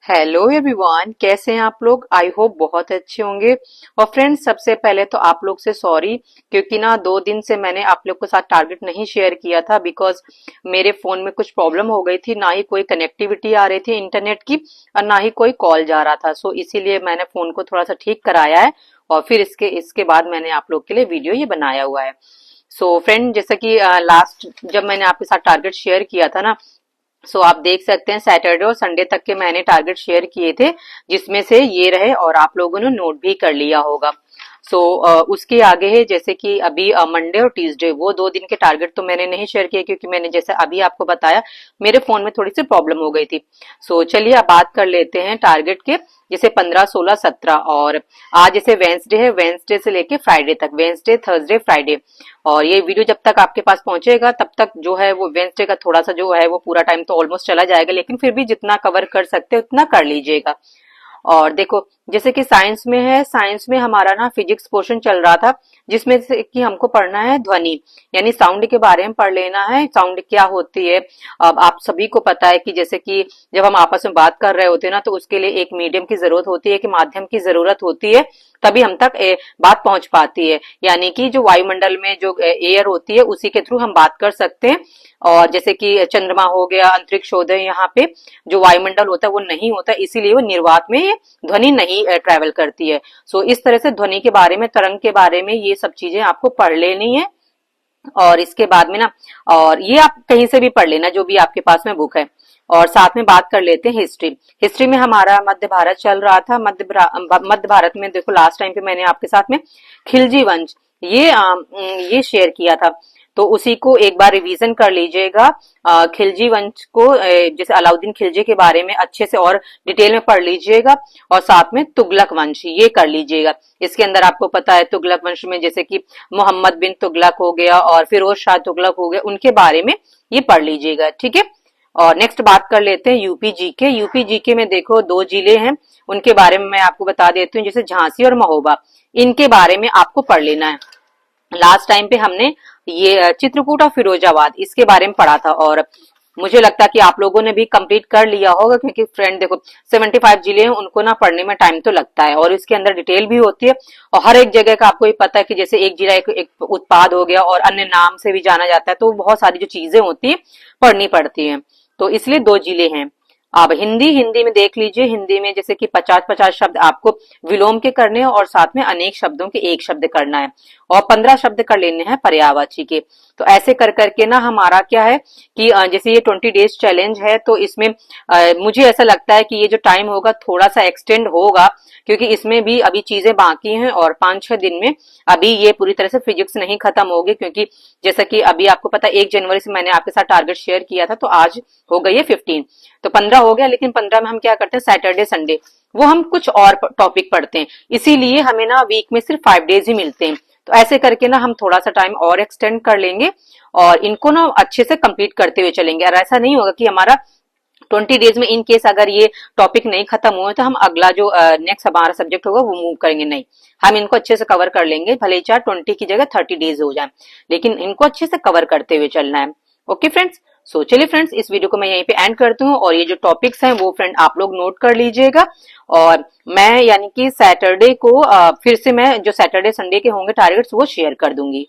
Hello everyone, कैसे हैं आप लोग। आई होप बहुत अच्छे होंगे। और फ्रेंड्स, सबसे पहले तो आप लोग से सॉरी, क्योंकि ना 2 दिन से मैंने आप लोग के साथ टारगेट नहीं शेयर किया था बिकॉज मेरे फोन में कुछ प्रॉब्लम हो गई थी। ना ही कोई कनेक्टिविटी आ रही थी इंटरनेट की और ना ही कोई कॉल जा रहा था। सो इसीलिए मैंने फोन को थोड़ा सा ठीक कराया है और फिर इसके बाद मैंने आप लोग के लिए वीडियो ये बनाया हुआ है। सो फ्रेंड, जैसा कि लास्ट जब मैंने आपके साथ टारगेट शेयर किया था ना, आप देख सकते हैं सैटरडे और संडे तक के मैंने टारगेट शेयर किए थे, जिसमें से ये रहे और आप लोगों ने नोट भी कर लिया होगा। उसके आगे है जैसे कि अभी मंडे और ट्यूसडे, वो 2 दिन के टारगेट तो मैंने नहीं शेयर किए क्योंकि मैंने जैसे अभी आपको बताया मेरे फोन में थोड़ी सी प्रॉब्लम हो गई थी। चलिए अब बात कर लेते हैं टारगेट के, जैसे 15, 16, 17। और आज जैसे वेंसडे है, वेंसडे से लेके फ्राइडे तक, वेंसडे, थर्सडे, फ्राइडे। और ये वीडियो जब तक आपके पास पहुंचेगा तब तक जो है वो वेंसडे का थोड़ा सा जो है वो पूरा टाइम तो ऑलमोस्ट चला जाएगा, लेकिन फिर भी जितना कवर कर सकते हैं उतना कर लीजिएगा। और देखो, जैसे कि साइंस में है, साइंस में हमारा ना फिजिक्स पोर्शन चल रहा था, जिसमें से कि हमको पढ़ना है ध्वनि, यानी साउंड के बारे में पढ़ लेना है। साउंड क्या होती है, अब आप सभी को पता है कि जैसे कि जब हम आपस में बात कर रहे होते हैं ना, तो उसके लिए एक मीडियम की जरूरत होती है, कि माध्यम की जरूरत होती है, तभी हम तक बात पहुंच पाती है। यानी कि जो वायुमंडल में जो एयर होती है उसी के थ्रू हम बात कर सकते हैं। और जैसे कि चंद्रमा हो गया, अंतरिक्ष हो गया, यहाँ पे जो वायुमंडल होता है वो नहीं होता, इसीलिए वो निर्वात में ध्वनि नहीं ट्रेवल करती है। इस तरह से ध्वनि के बारे में, तरंग के बारे में ये सब चीजें आपको पढ़ लेनी है। और इसके बाद में ना, और ये आप कहीं से भी पढ़ लेना जो भी आपके पास में बुक है। और साथ में बात कर लेते हैं हिस्ट्री। हिस्ट्री में हमारा मध्य भारत चल रहा था। मध्य भारत में देखो, लास्ट टाइम पे मैंने आपके साथ में खिलजी वंश ये शेयर किया था, तो उसी को एक बार रिवीजन कर लीजिएगा। खिलजी वंश को जैसे अलाउद्दीन खिलजी के बारे में अच्छे से और डिटेल में पढ़ लीजिएगा। और साथ में तुगलक वंश ये कर लीजिएगा। इसके अंदर आपको पता है तुगलक वंश में जैसे कि मोहम्मद बिन तुगलक हो गया और फिरोज शाह तुगलक हो गया, उनके बारे में ये पढ़ लीजिएगा, ठीक है। और नेक्स्ट बात कर लेते हैं यूपी जीके। यूपी जीके में देखो 2 जिले हैं, उनके बारे में मैं आपको बता देती हूँ, जैसे झांसी और महोबा। इनके बारे में आपको पढ़ लेना है। लास्ट टाइम पे हमने ये चित्रकूट और फिरोजाबाद इसके बारे में पढ़ा था, और मुझे लगता है कि आप लोगों ने भी कंप्लीट कर लिया होगा, क्योंकि फ्रेंड देखो 75 जिले हैं, उनको ना पढ़ने में टाइम तो लगता है और इसके अंदर डिटेल भी होती है। और हर एक जगह का आपको ये पता है कि जैसे एक जिला एक उत्पाद हो गया और अन्य नाम से भी जाना जाता है, तो बहुत सारी जो चीजें होती है पढ़नी पड़ती है। तो इसलिए 2 जिले हैं। अब हिंदी में देख लीजिए। हिंदी में जैसे कि 50-50 शब्द आपको विलोम के करने हैं और साथ में अनेक शब्दों के एक शब्द करना है, और 15 शब्द कर लेने हैं पर्यायवाची के। तो ऐसे कर करके ना हमारा क्या है कि जैसे ये 20 डेज चैलेंज है, तो इसमें मुझे ऐसा लगता है कि ये जो टाइम होगा थोड़ा सा एक्सटेंड होगा, क्योंकि इसमें भी अभी चीजें बाकी हैं और 5-6 दिन में अभी ये पूरी तरह से फिजिक्स नहीं खत्म होगी। क्योंकि जैसा कि अभी आपको पता 1 जनवरी से मैंने आपके साथ टारगेट शेयर किया था, तो आज हो गई है 15, तो 15 हो गया। लेकिन 15 में हम क्या करते हैं, सैटरडे संडे वो हम कुछ और टॉपिक पढ़ते हैं, इसीलिए हमें ना वीक में सिर्फ 5 डेज ही मिलते हैं। तो ऐसे करके ना हम थोड़ा सा टाइम और एक्सटेंड कर लेंगे और इनको ना अच्छे से कंप्लीट करते हुए चलेंगे। और ऐसा नहीं होगा कि हमारा 20 डेज में इन केस अगर ये टॉपिक नहीं खत्म हुए तो हम अगला जो नेक्स्ट हमारा सब्जेक्ट होगा वो मूव करेंगे, नहीं, हम इनको अच्छे से कवर कर लेंगे। भले ही 20 की जगह 30 डेज हो जाए, लेकिन इनको अच्छे से कवर करते हुए चलना है। ओके फ्रेंड्स, चलिए फ्रेंड्स, इस वीडियो को मैं यहीं पे एंड करती हूँ, और ये जो टॉपिक्स हैं वो फ्रेंड आप लोग नोट कर लीजिएगा। और मैं यानी कि सैटरडे को फिर से मैं जो सैटरडे संडे के होंगे टारगेट्स वो शेयर कर दूंगी।